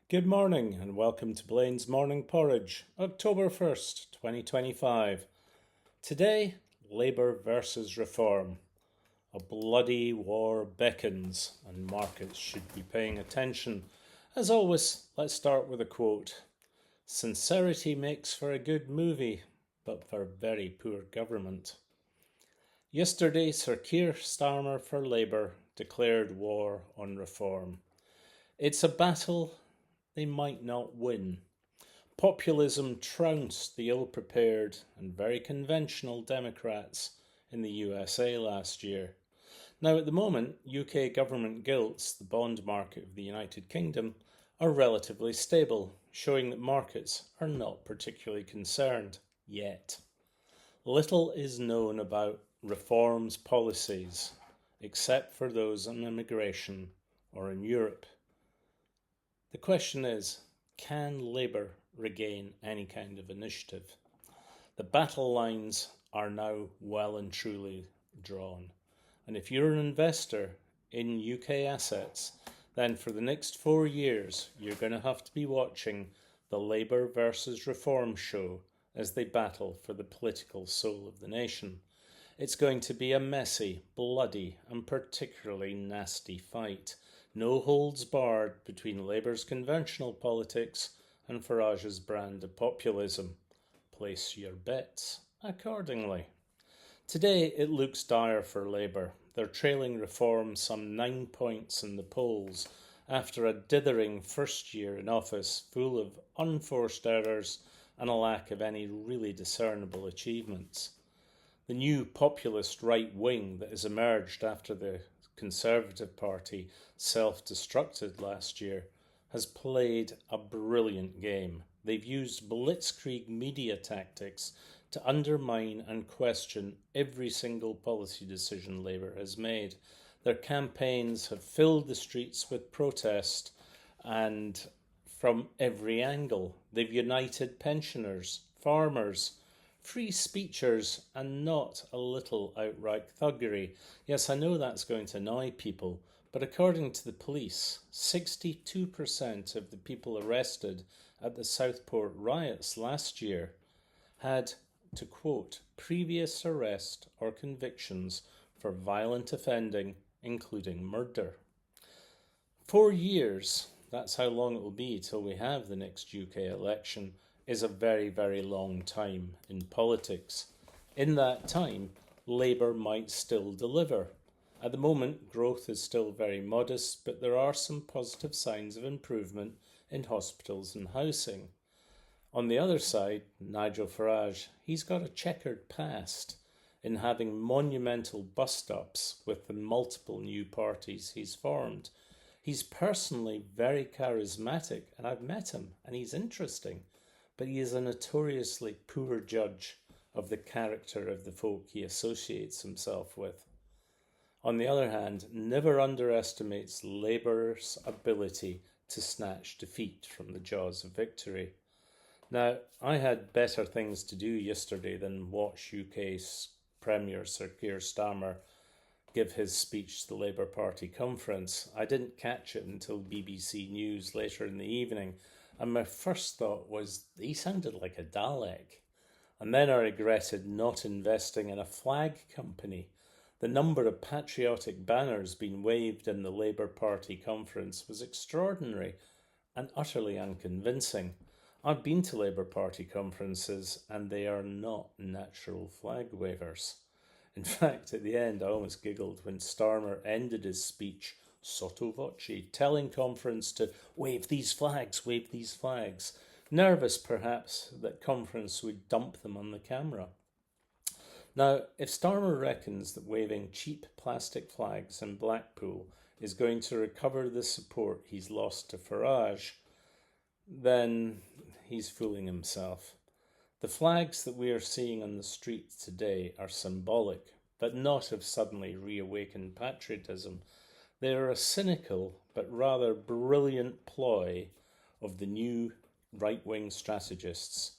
Good morning and welcome to Blain's Morning Porridge, October 1st, 2025. Today, Labour versus Reform. A bloody war beckons and markets should be paying attention. As always, let's start with a quote. Sincerity makes for a good movie, but for very poor government. Yesterday, Sir Keir Starmer for Labour declared war on reform. It's a battle they might not win. Populism trounced the ill-prepared and very conventional Democrats in the USA last year. Now, at the moment, UK government gilts, the bond market of the United Kingdom, are relatively stable, showing that markets are not particularly concerned yet. Little is known about reform's policies, except for those on immigration or in Europe. The question is, can Labour regain any kind of initiative? The battle lines are now well and truly drawn. And if you're an investor in UK assets, then for the next 4 years, you're going to have to be watching the Labour versus Reform show as they battle for the political soul of the nation. It's going to be a messy, bloody, and particularly nasty fight. No holds barred between Labour's conventional politics and Farage's brand of populism. Place your bets accordingly. Today it looks dire for Labour. They're trailing Reform some 9 points in the polls after a dithering first year in office full of unforced errors and a lack of any really discernible achievements. The new populist right wing that has emerged after the Conservative Party self-destructed last year has played a brilliant game. They've used blitzkrieg media tactics to undermine and question every single policy decision Labour has made. Their campaigns have filled the streets with protest and from every angle. They've united pensioners, farmers, free speechers, and not a little outright thuggery. Yes, I know that's going to annoy people, but according to the police, 62% of the people arrested at the Southport riots last year had, to quote, previous arrest or convictions for violent offending, including murder. 4 years, that's how long it will be till we have the next UK election, is a very, very long time in politics. In that time, Labour might still deliver. At the moment, growth is still very modest, but there are some positive signs of improvement in hospitals and housing. On the other side, Nigel Farage, he's got a checkered past in having monumental bust-ups with the multiple new parties he's formed. He's personally very charismatic, and I've met him, and he's interesting. But he is a notoriously poor judge of the character of the folk he associates himself with. On the other hand, never underestimates Labour's ability to snatch defeat from the jaws of victory. Now, I had better things to do yesterday than watch UK's Premier Sir Keir Starmer give his speech to the Labour Party conference. I didn't catch it until BBC News later in the evening, and my first thought was he sounded like a Dalek. And then I regretted not investing in a flag company. The number of patriotic banners being waved in the Labour Party conference was extraordinary and utterly unconvincing. I've been to Labour Party conferences and they are not natural flag wavers. In fact, at the end I almost giggled when Starmer ended his speech sotto voce, telling conference to wave these flags, nervous perhaps that conference would dump them on the camera. Now, if Starmer reckons that waving cheap plastic flags in Blackpool is going to recover the support he's lost to Farage, then he's fooling himself. The flags that we are seeing on the streets today are symbolic, but not of suddenly reawakened patriotism. They are a cynical but rather brilliant ploy of the new right-wing strategists.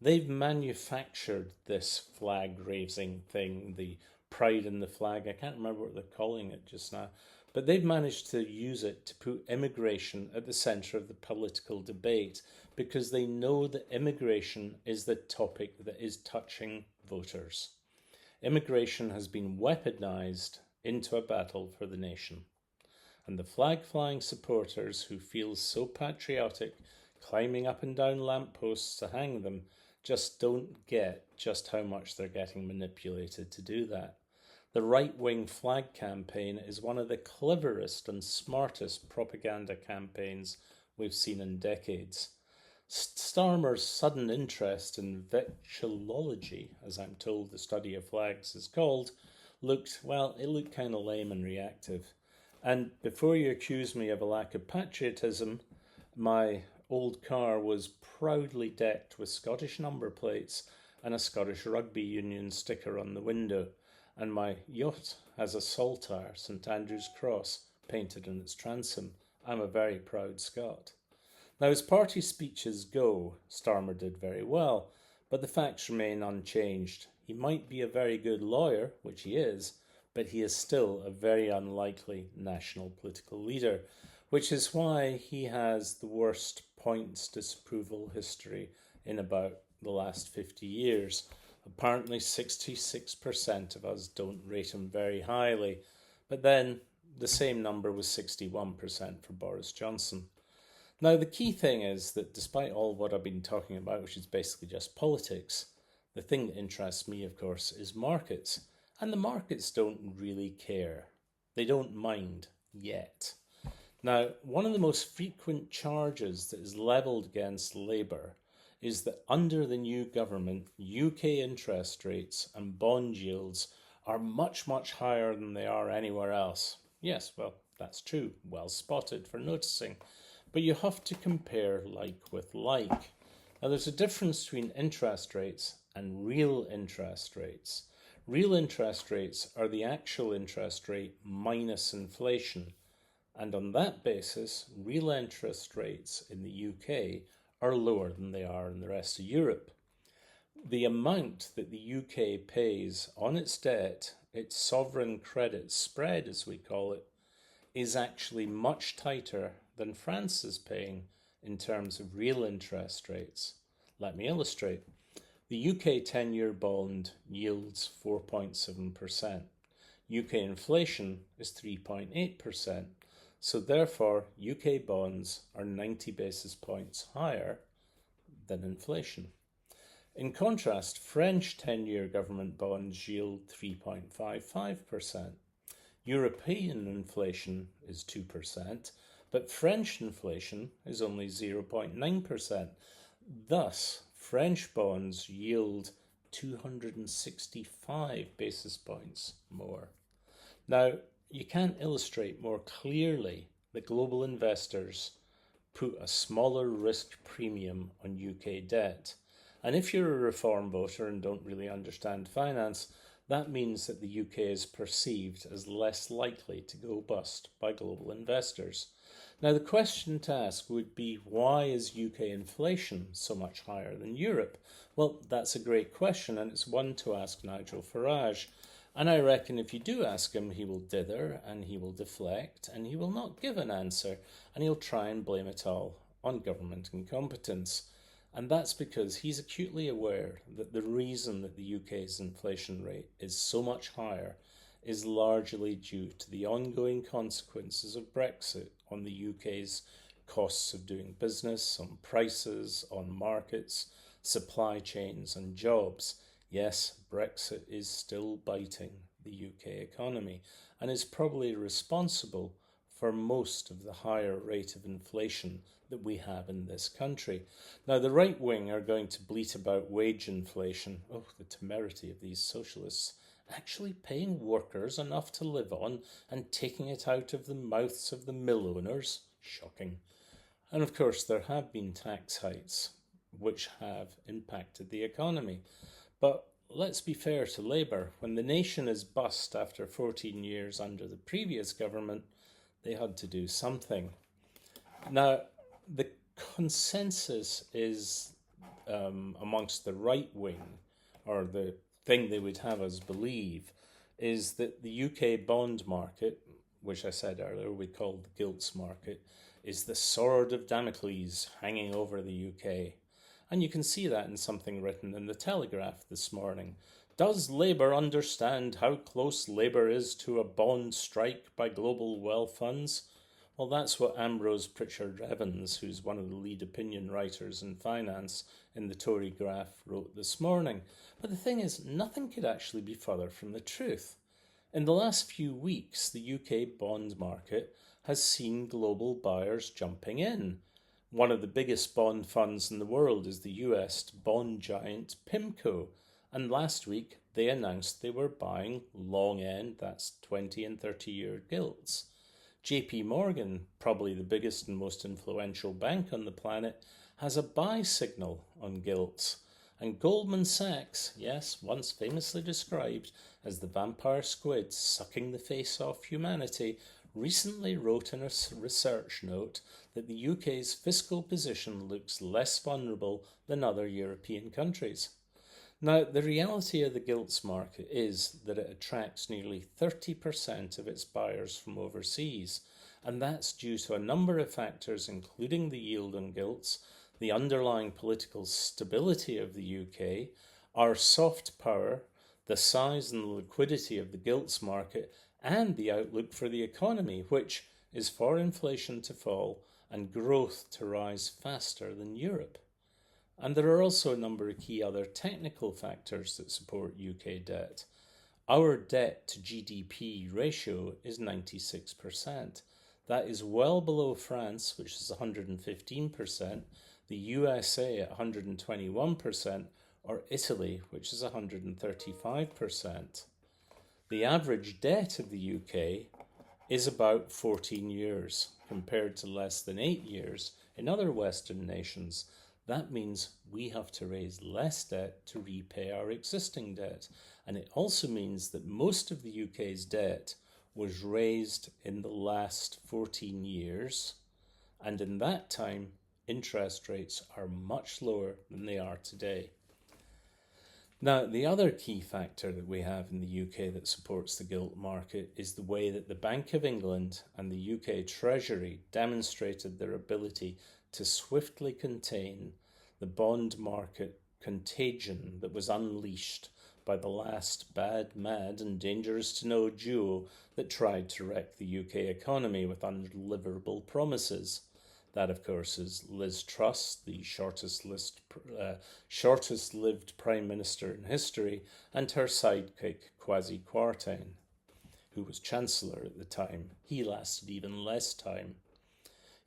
They've manufactured this flag-raising thing, the pride in the flag. I can't remember what they're calling it just now. but they've managed to use it to put immigration at the centre of the political debate because they know that immigration is the topic that is touching voters. Immigration has been weaponised into a battle for the nation. And the flag-flying supporters who feel so patriotic, climbing up and down lampposts to hang them, just don't get just how much they're getting manipulated to do that. The right-wing flag campaign is one of the cleverest and smartest propaganda campaigns we've seen in decades. Starmer's sudden interest in victualology, as I'm told the study of flags is called, looked kind of lame and reactive. And before you accuse me of a lack of patriotism, my old car was proudly decked with Scottish number plates and a Scottish Rugby Union sticker on the window. And my yacht has a saltire, St Andrew's Cross, painted in its transom. I'm a very proud Scot. Now, as party speeches go, Starmer did very well, but the facts remain unchanged. He might be a very good lawyer, which he is, but he is still a very unlikely national political leader, which is why he has the worst points disapproval history in about the last 50 years. Apparently 66% of us don't rate him very highly, but then the same number was 61% for Boris Johnson. Now, the key thing is that despite all what I've been talking about, which is basically just politics, the thing that interests me, of course, is markets. And the markets don't really care. They don't mind yet. Now, one of the most frequent charges that is levelled against Labour is that under the new government, UK interest rates and bond yields are much, much higher than they are anywhere else. Yes, well, that's true. Well spotted for noticing. But you have to compare like with like. Now, there's a difference between interest rates and real interest rates. Real interest rates are the actual interest rate minus inflation. And on that basis, real interest rates in the UK are lower than they are in the rest of Europe. The amount that the UK pays on its debt, its sovereign credit spread as we call it, is actually much tighter than France is paying in terms of real interest rates. Let me illustrate. The UK 10-year bond yields 4.7%. UK inflation is 3.8%. So therefore, UK bonds are 90 basis points higher than inflation. In contrast, French 10-year government bonds yield 3.55%. European inflation is 2%, but French inflation is only 0.9%. Thus, French bonds yield 265 basis points more. Now, you can't illustrate more clearly that global investors put a smaller risk premium on UK debt. And if you're a reform voter and don't really understand finance, that means that the UK is perceived as less likely to go bust by global investors. Now, the question to ask would be, why is UK inflation so much higher than Europe? Well, that's a great question, and it's one to ask Nigel Farage. And I reckon if you do ask him, he will dither, and he will deflect, and he will not give an answer, and he'll try and blame it all on government incompetence. And that's because he's acutely aware that the reason that the UK's inflation rate is so much higher is largely due to the ongoing consequences of Brexit on the UK's costs of doing business, on prices, on markets, supply chains and jobs. Yes, Brexit is still biting the UK economy and is probably responsible for most of the higher rate of inflation that we have in this country. Now, the right wing are going to bleat about wage inflation. Oh, the temerity of these socialists actually paying workers enough to live on and taking it out of the mouths of the mill owners. Shocking. And of course, there have been tax hikes which have impacted the economy. But let's be fair to Labour. When the nation is bust after 14 years under the previous government, they had to do something. Now, the consensus is amongst the right wing, or the thing they would have us believe, is that the UK bond market, which I said earlier we call the Gilts market, is the sword of Damocles hanging over the UK. And you can see that in something written in the Telegraph this morning. Does Labour understand how close Labour is to a bond strike by global wealth funds? Well, that's what Ambrose Pritchard Evans, who's one of the lead opinion writers in finance in the Tory Graph, wrote this morning. But the thing is, nothing could actually be further from the truth. In the last few weeks, the UK bond market has seen global buyers jumping in. One of the biggest bond funds in the world is the US bond giant PIMCO, and last week they announced they were buying long end, that's 20 and 30-year gilts. JP Morgan, probably the biggest and most influential bank on the planet, has a buy signal on gilts. And Goldman Sachs, yes, once famously described as the vampire squid sucking the face off humanity, recently wrote in a research note that the UK's fiscal position looks less vulnerable than other European countries. Now, the reality of the gilts market is that it attracts nearly 30% of its buyers from overseas, and that's due to a number of factors, including the yield on gilts, the underlying political stability of the UK, our soft power, the size and the liquidity of the gilts market, and the outlook for the economy, which is for inflation to fall and growth to rise faster than Europe. And there are also a number of key other technical factors that support UK debt. Our debt to GDP ratio is 96%. That is well below France, which is 115%, the USA at 121%, or Italy, which is 135%. The average debt of the UK is about 14 years, compared to less than 8 years in other Western nations. That means we have to raise less debt to repay our existing debt. And it also means that most of the UK's debt was raised in the last 14 years. And in that time, interest rates are much lower than they are today. Now, the other key factor that we have in the UK that supports the gilt market is the way that the Bank of England and the UK Treasury demonstrated their ability to swiftly contain the bond market contagion that was unleashed by the last bad, mad and dangerous to know duo that tried to wreck the UK economy with undeliverable promises. That, of course, is Liz Truss, the shortest-lived Prime Minister in history, and her sidekick, Kwasi Kwarteng, who was Chancellor at the time. He lasted even less time.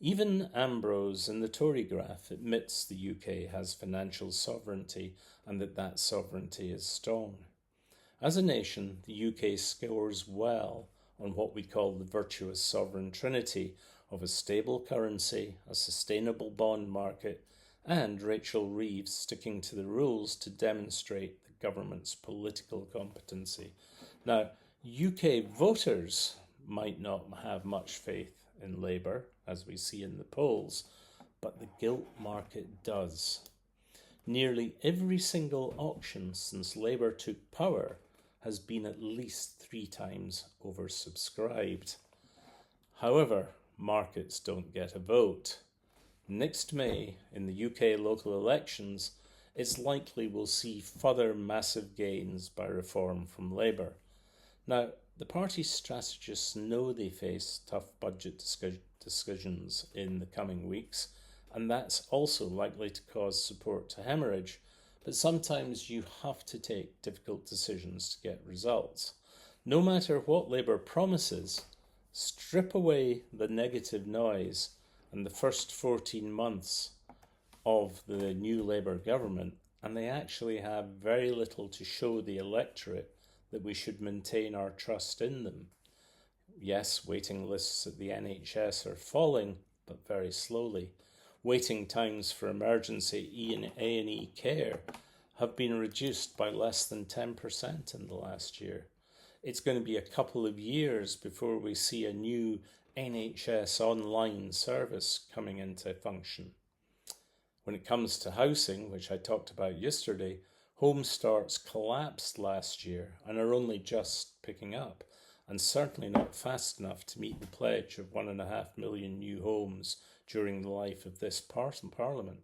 Even Ambrose in the Tory Graph admits the UK has financial sovereignty and that sovereignty is strong. As a nation, the UK scores well on what we call the virtuous sovereign trinity of a stable currency, a sustainable bond market, and Rachel Reeves sticking to the rules to demonstrate the government's political competency. Now, UK voters might not have much faith in Labour, as we see in the polls, but the gilt market does. Nearly every single auction since Labour took power has been at least 3 times oversubscribed. However, markets don't get a vote. Next May, in the UK local elections, it's likely we'll see further massive gains by reform from Labour. Now, the party's strategists know they face tough budget discussions in the coming weeks, and that's also likely to cause support to hemorrhage. But sometimes you have to take difficult decisions to get results. No matter what Labour promises, strip away the negative noise and the first 14 months of the new Labour government, and they actually have very little to show the electorate that we should maintain our trust in them. Yes, waiting lists at the NHS are falling, but very slowly. Waiting times for emergency A&E care have been reduced by less than 10% in the last year. It's going to be a couple of years before we see a new NHS online service coming into function. When it comes to housing, which I talked about yesterday, home starts collapsed last year and are only just picking up. and certainly not fast enough to meet the pledge of 1.5 million new homes during the life of this Parliament.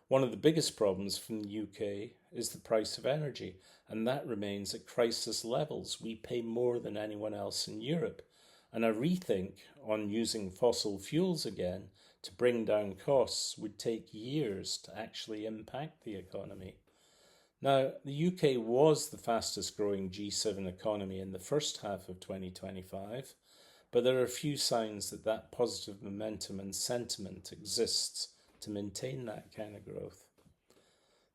One of the biggest problems from the UK is the price of energy, and that remains at crisis levels. We pay more than anyone else in Europe, and a rethink on using fossil fuels again to bring down costs would take years to actually impact the economy. Now, the UK was the fastest growing G7 economy in the first half of 2025, but there are few signs that that positive momentum and sentiment exists to maintain that kind of growth.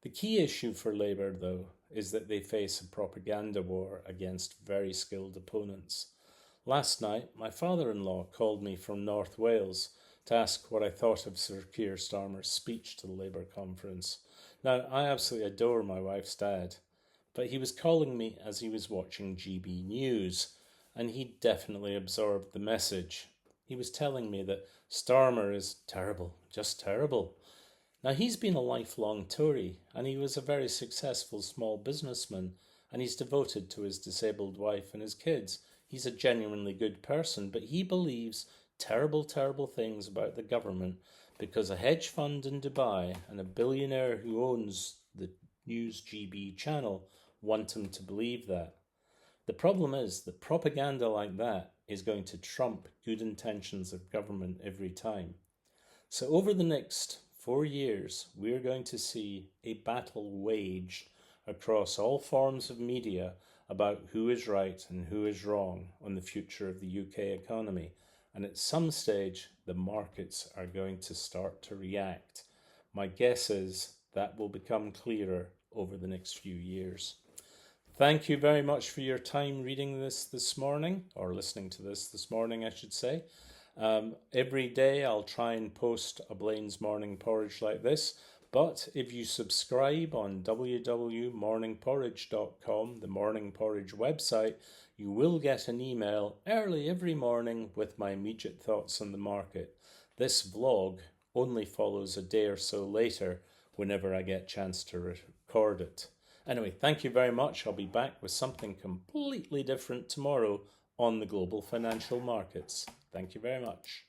The key issue for Labour, though, is that they face a propaganda war against very skilled opponents. Last night, my father-in-law called me from North Wales to ask what I thought of Sir Keir Starmer's speech to the Labour conference. Now, I absolutely adore my wife's dad, but he was calling me as he was watching GB News, and he definitely absorbed the message. He was telling me that Starmer is terrible, just terrible. Now, he's been a lifelong Tory, and he was a very successful small businessman, and he's devoted to his disabled wife and his kids. He's a genuinely good person, but he believes terrible, terrible things about the government because a hedge fund in Dubai and a billionaire who owns the News GB channel want him to believe that. The problem is that propaganda like that is going to trump good intentions of government every time. So over the next 4 years, we're going to see a battle waged across all forms of media about who is right and who is wrong on the future of the UK economy. And at some stage, the markets are going to start to react. My guess is that will become clearer over the next few years. Thank you very much for your time reading this morning, or listening to this morning, I should say. Every day I'll try and post a Blain's Morning Porridge like this, but if you subscribe on www.morningporridge.com, the Morning Porridge website, you will get an email early every morning with my immediate thoughts on the market. This vlog only follows a day or so later whenever I get a chance to record it. Anyway, thank you very much. I'll be back with something completely different tomorrow on the global financial markets. Thank you very much.